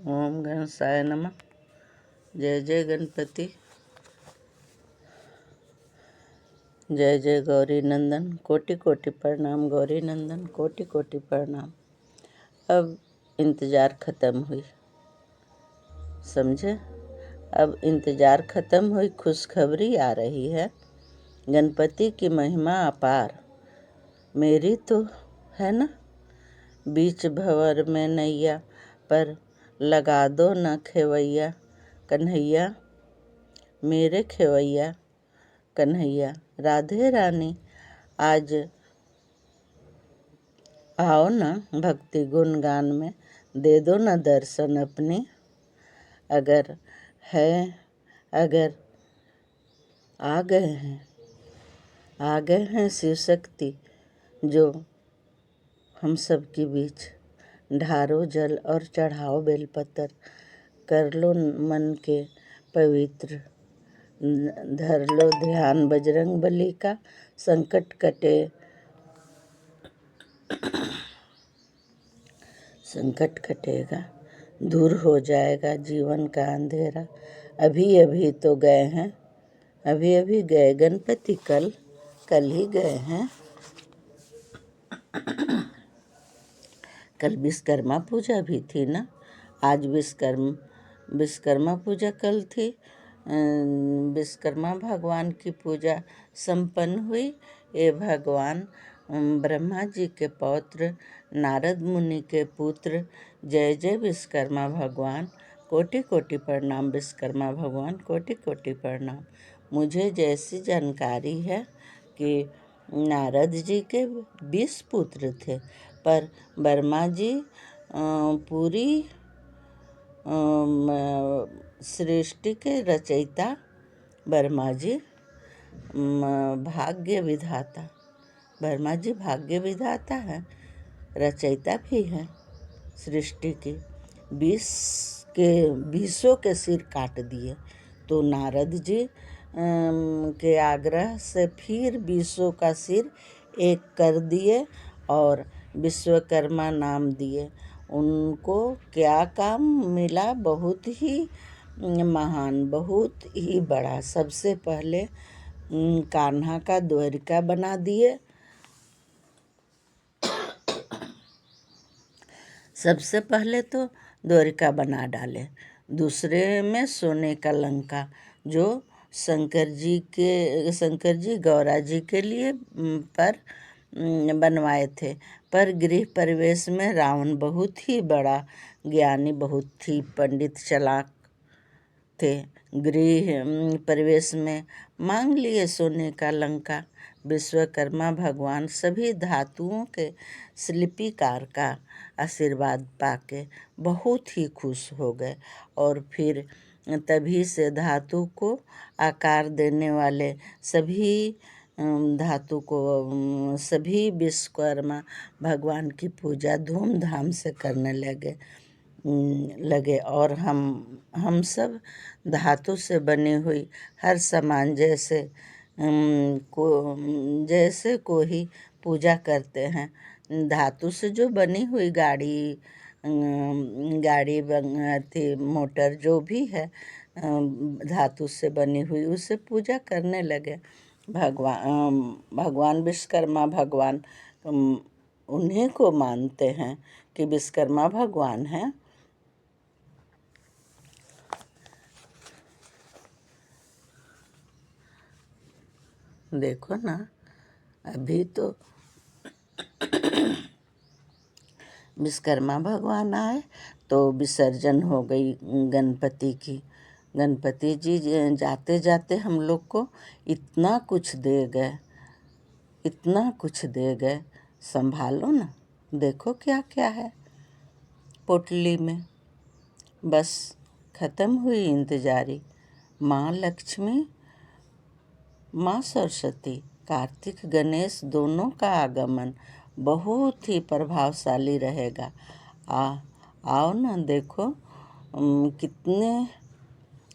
ओम गणेशाय नमः। जय जय गणपति। जय जय गौरी नंदन। कोटि कोटि प्रणाम गौरी नंदन, कोटि कोटि प्रणाम। अब इंतज़ार ख़त्म हुई, समझे। अब इंतज़ार ख़त्म हुई, खुशखबरी आ रही है। गणपति की महिमा अपार मेरी तो है ना। बीच भंवर में नैया पर लगा दो न खेवैया कन्हैया, मेरे खेवैया कन्हैया। राधे रानी आज आओ ना, भक्ति गुणगान में दे दो न दर्शन अपने। अगर है अगर आ गए हैं शिव शक्ति जो हम सब के बीच। ढारो जल और चढ़ाओ बेलपत्र, कर लो मन के पवित्र। धर लो ध्यान बजरंग बली का, संकट कटेगा, दूर हो जाएगा जीवन का अंधेरा। अभी अभी तो गए हैं, अभी गए गणपति, कल ही गए हैं। कल विश्वकर्मा पूजा भी थी ना। आज विश्वकर्मा पूजा कल थी। विश्वकर्मा भगवान की पूजा संपन्न हुई। ये भगवान ब्रह्मा जी के पौत्र, नारद मुनि के पुत्र। जय जय विश्वकर्मा भगवान, कोटि कोटि प्रणाम विश्वकर्मा भगवान, कोटि कोटि प्रणाम। मुझे जैसी जानकारी है कि नारद जी के 20 पुत्र थे, पर ब्रह्मा जी पूरी सृष्टि के रचयिता ब्रह्मा जी, भाग्य विधाता। ब्रह्मा जी भाग्य विधाता है, रचयिता भी है सृष्टि की। 20 के सिर काट दिए, तो नारद जी के आग्रह से फिर 20 का सिर एक कर दिए और विश्वकर्मा नाम दिए। उनको क्या काम मिला, बहुत ही महान, बहुत ही बड़ा। सबसे पहले कान्हा का द्वारिका बना दिए। सबसे पहले तो द्वारिका बना डाले। दूसरे में सोने का लंका, जो शंकर जी गौरा जी के लिए पर बनवाए थे। पर गृह प्रवेश में रावण बहुत ही बड़ा ज्ञानी, बहुत ही पंडित चालाक थे। गृह प्रवेश में मांग लिए सोने का लंका। विश्वकर्मा भगवान सभी धातुओं के शिल्पीकार का आशीर्वाद पाके बहुत ही खुश हो गए, और फिर तभी से धातु को आकार देने वाले सभी धातु को सभी विश्वकर्मा भगवान की पूजा धूमधाम से करने लगे। और हम सब धातु से बनी हुई हर सामान, जैसे को ही पूजा करते हैं। धातु से जो बनी हुई गाड़ी थी, मोटर जो भी है धातु से बनी हुई, उससे पूजा करने लगे। भगवान विश्वकर्मा भगवान उन्हीं को मानते हैं कि विश्वकर्मा भगवान हैं। देखो ना, अभी तो विश्वकर्मा भगवान आए तो विसर्जन हो गई गणपति की। गणपति जी जाते जाते हम लोग को इतना कुछ दे गए, संभालो ना। देखो क्या क्या है पोटली में। बस ख़त्म हुई इंतजारी। माँ लक्ष्मी, माँ सरस्वती, कार्तिक गणेश दोनों का आगमन बहुत ही प्रभावशाली रहेगा। आओ ना, देखो कितने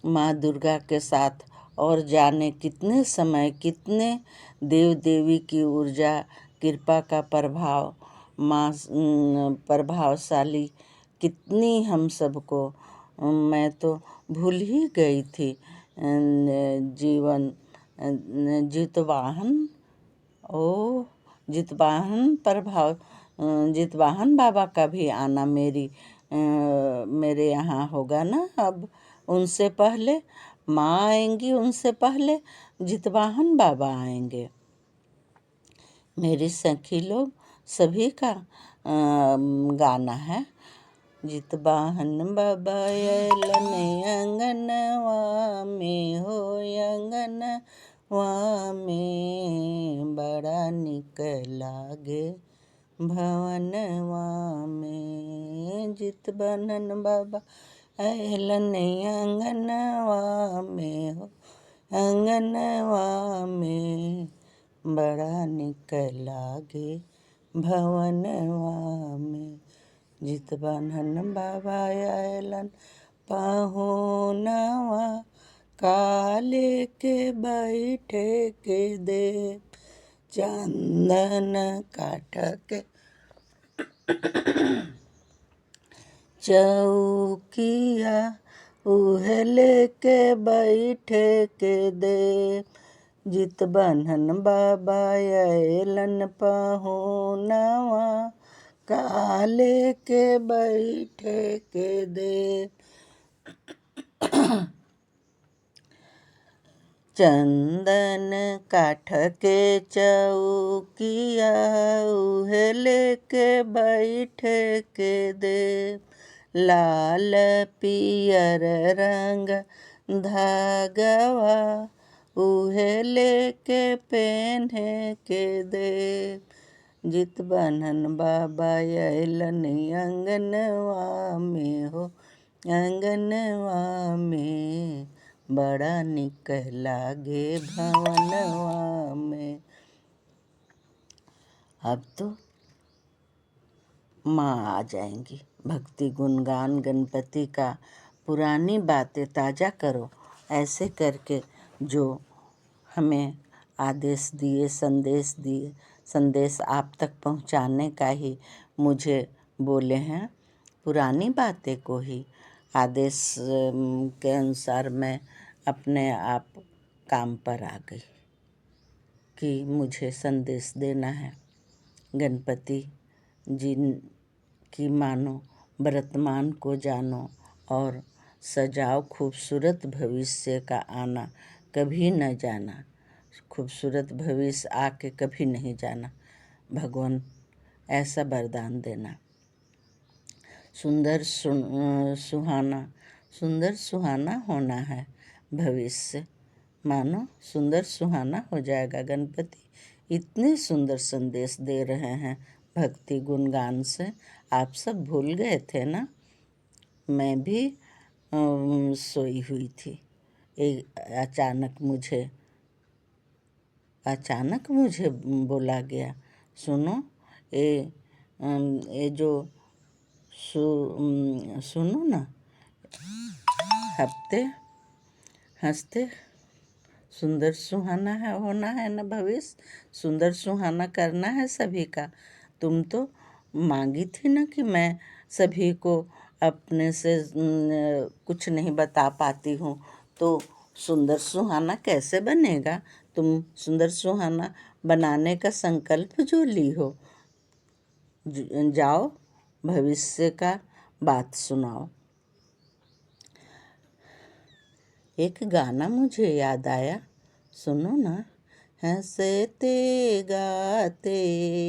माँ दुर्गा के साथ, और जाने कितने समय, कितने देव देवी की ऊर्जा, कृपा का प्रभाव, माँ प्रभावशाली कितनी हम सबको, मैं तो भूल ही गई थी। जीवन जितवाहन, ओ जितवाहन प्रभाव, जितवाहन बाबा का भी आना मेरे यहाँ होगा ना अब। उनसे पहले माँ आएंगी, उनसे पहले जितवाहन बाबा आएंगे। मेरी सखी लोग सभी का गाना है। जितवाहन बाबा अयलन अंगनवा में हो, अंगनवा में बड़ा निक लागे भवनवा में। जितवाहन बाबा अयलन अंगनवा में हो, अंगनवा में बड़ा निक लागे भवनवा में। जितवाहन बाबा अयलन पाहुनवा, काले के बैठे के दे, चंदन काठ के चौकिया, उहले के बैठे के दे। जितवाहन बाबा अयलन पाहुनवा, काले के बैठे के दे, चंदन काठ के चौकिया, उहले के बैठे के दे। लाल पियर रंग धागवा, उहले के पहने के दे। जितवाहन बाबा अयलन अंगनवा में हो, अंगनवा में बड़ा निक लागे भवनवा में। अब तो माँ आ जाएंगी। भक्ति गुणगान गणपति का पुरानी बातें ताज़ा करो, ऐसे करके जो हमें आदेश दिए, संदेश दिए, संदेश आप तक पहुंचाने का ही मुझे बोले हैं। पुरानी बातें को ही आदेश के अनुसार मैं अपने आप काम पर आ गई कि मुझे संदेश देना है। गणपति जी की मानो, वर्तमान को जानो और सजाओ खूबसूरत भविष्य का आना कभी न जाना। खूबसूरत भविष्य आके कभी नहीं जाना। भगवान ऐसा वरदान देना। सुंदर सुहाना, सुंदर सुहाना होना है भविष्य। मानो सुंदर सुहाना हो जाएगा। गणपति इतने सुंदर संदेश दे रहे हैं भक्ति गुणगान से। आप सब भूल गए थे ना। मैं भी सोई हुई थी। अचानक मुझे बोला गया, सुनो ये जो सुनो ना, हंसते सुंदर सुहाना है होना है ना भविष्य। सुंदर सुहाना करना है सभी का। तुम तो मांगी थी ना कि मैं सभी को अपने से कुछ नहीं बता पाती हूँ, तो सुंदर सुहाना कैसे बनेगा। तुम सुंदर सुहाना बनाने का संकल्प जो ली हो, जाओ भविष्य का बात सुनाओ। एक गाना मुझे याद आया, सुनो ना। हंसते गाते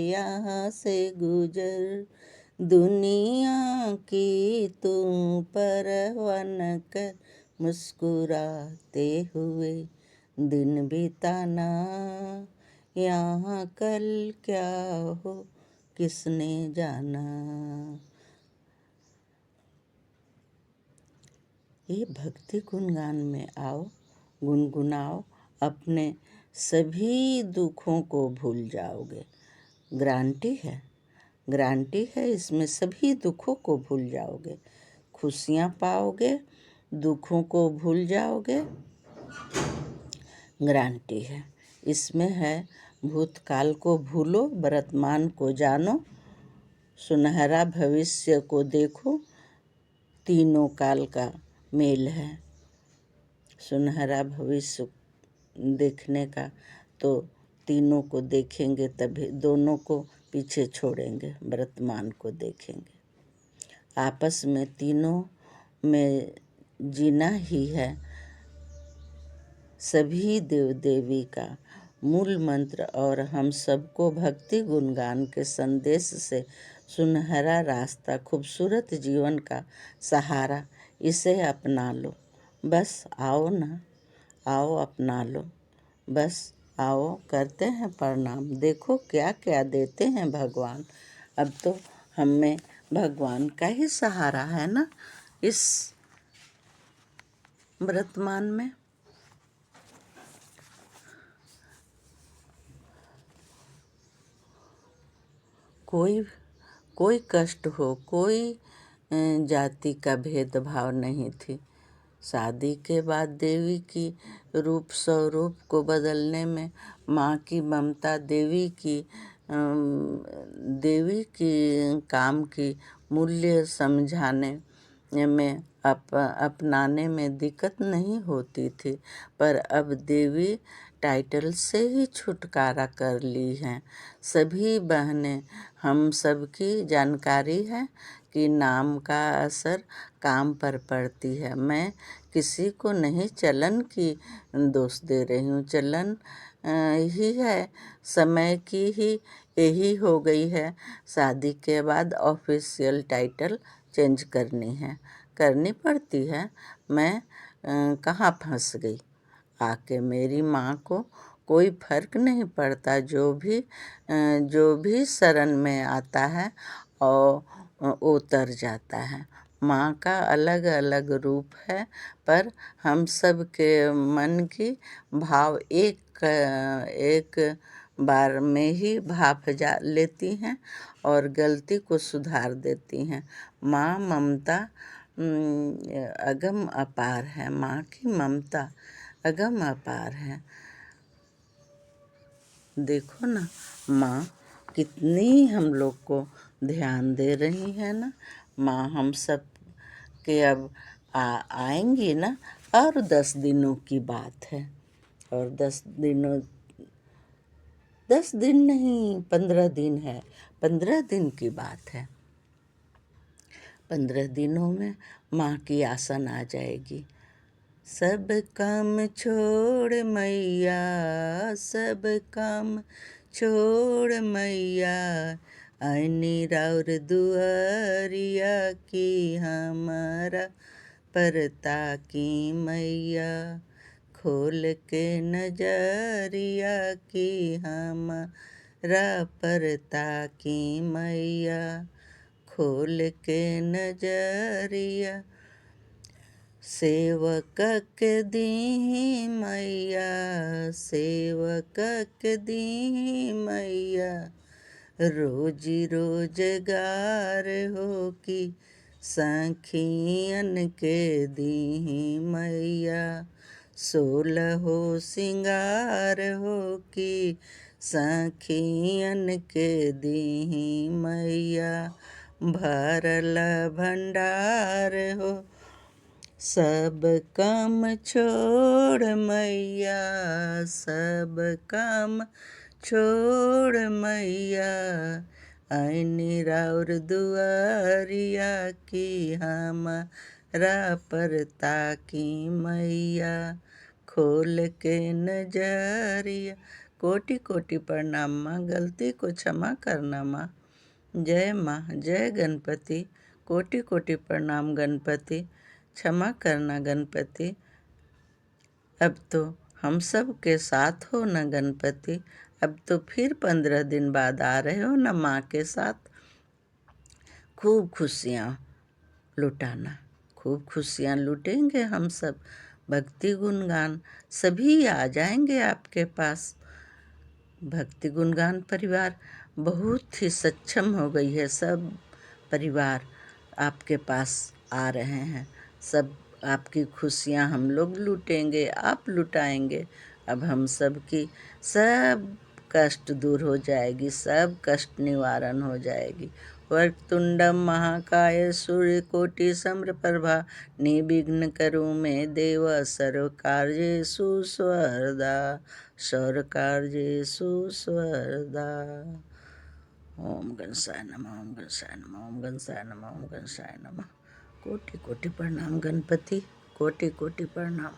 यहाँ से गुजर, दुनिया की तुम परवाह न कर, मुस्कुराते हुए दिन बिताना, यहाँ कल क्या हो किसने जाना। ये भक्ति गुणगान में आओ, गुनगुनाओ, अपने सभी दुखों को भूल जाओगे। गारंटी है इसमें सभी दुखों को भूल जाओगे, खुशियाँ पाओगे, दुखों को भूल जाओगे। गारंटी है इसमें है। भूतकाल को भूलो, वर्तमान को जानो, सुनहरा भविष्य को देखो, तीनों काल का मेल है। सुनहरा भविष्य देखने का तो तीनों को देखेंगे, तभी दोनों को पीछे छोड़ेंगे, वर्तमान को देखेंगे। आपस में तीनों में जीना ही है सभी देव देवी का मूल मंत्र, और हम सबको भक्ति गुणगान के संदेश से सुनहरा रास्ता, खूबसूरत जीवन का सहारा, इसे अपना लो। बस आओ ना, आओ अपना लो। बस आओ, करते हैं प्रणाम। देखो क्या क्या देते हैं भगवान। अब तो हमें भगवान का ही सहारा है ना इस वर्तमान में। कोई कोई कष्ट हो, कोई जाति का भेदभाव नहीं थी। शादी के बाद देवी की रूप स्वरूप को बदलने में माँ की ममता, देवी की काम की मूल्य समझाने में अपनाने में दिक्कत नहीं होती थी, पर अब देवी टाइटल से ही छुटकारा कर ली हैं सभी बहनें। हम सबकी जानकारी है कि नाम का असर काम पर पड़ती है। मैं किसी को नहीं चलन की दोष दे रही हूँ, चलन ही है, समय की ही यही हो गई है। शादी के बाद ऑफिशियल टाइटल चेंज करनी पड़ती है। मैं कहाँ फंस गई आके। मेरी माँ को कोई फर्क नहीं पड़ता, जो भी शरण में आता है और उतर जाता है। माँ का अलग अलग रूप है, पर हम सब के मन की भाव एक बार में ही भाप जा लेती हैं और गलती को सुधार देती हैं। माँ ममता अगम अपार है। माँ की ममता अगम अपार है। देखो ना, माँ कितनी हम लोग को ध्यान दे रही है ना। माँ हम सब के अब आएंगी ना, और 10 दिनों की बात है। और 10 दिन नहीं, 15 दिन है। 15 दिन की बात है। 15 दिनों में माँ की आसन आ जाएगी। सब काम छोड़ मैया, सब काम छोड़ मैया, आईनी राउर दुआरिया की हमारा परता की मैया, खोल के नजरिया की हमारा परता की मैया, खोल के नजरिया, सेवक के दीही मैया, सेवक के दीही मैया, रोजी रोजगार हो की सखियन के दीही मैया, 16 सिंगार हो की सखियन के दीही मैया, भरल भंडार हो सब काम छोड़ मैया, सब काम छोड़ मैया, आईनी राउर दुआरिया की हमारा परता की मैया, खोल के नजरिया। कोटि कोटि प्रणाम माँ, गलती को क्षमा करना माँ। जय माँ, जय गणपति। कोटि कोटि प्रणाम गणपति, क्षमा करना गणपति। अब तो हम सब के साथ हो न गणपति। अब तो फिर 15 दिन बाद आ रहे हो न माँ के साथ। खूब खुशियाँ लुटाना, खूब खुशियाँ लूटेंगे हम सब। भक्ति गुणगान सभी आ जाएंगे आपके पास। भक्ति गुणगान परिवार बहुत ही सक्षम हो गई है। सब परिवार आपके पास आ रहे हैं। सब आपकी खुशियाँ हम लोग लूटेंगे, आप लुटाएंगे। अब हम सब की सब कष्ट दूर हो जाएगी, सब कष्ट निवारण हो जाएगी। वक्रतुंडम महाकाय सूर्यकोटि समप्रभा निर्विघ्न करो मे देव सर्वकार्येषु सर्वदा सर्वकार्येषु सर्वदा। ओम गणेशाय नमः, ओम गणेशाय नमः, ओम गणेशाय नमः, ओम गणेशाय नमः। कोटि कोटि प्रणाम गणपति, कोटि कोटि प्रणाम।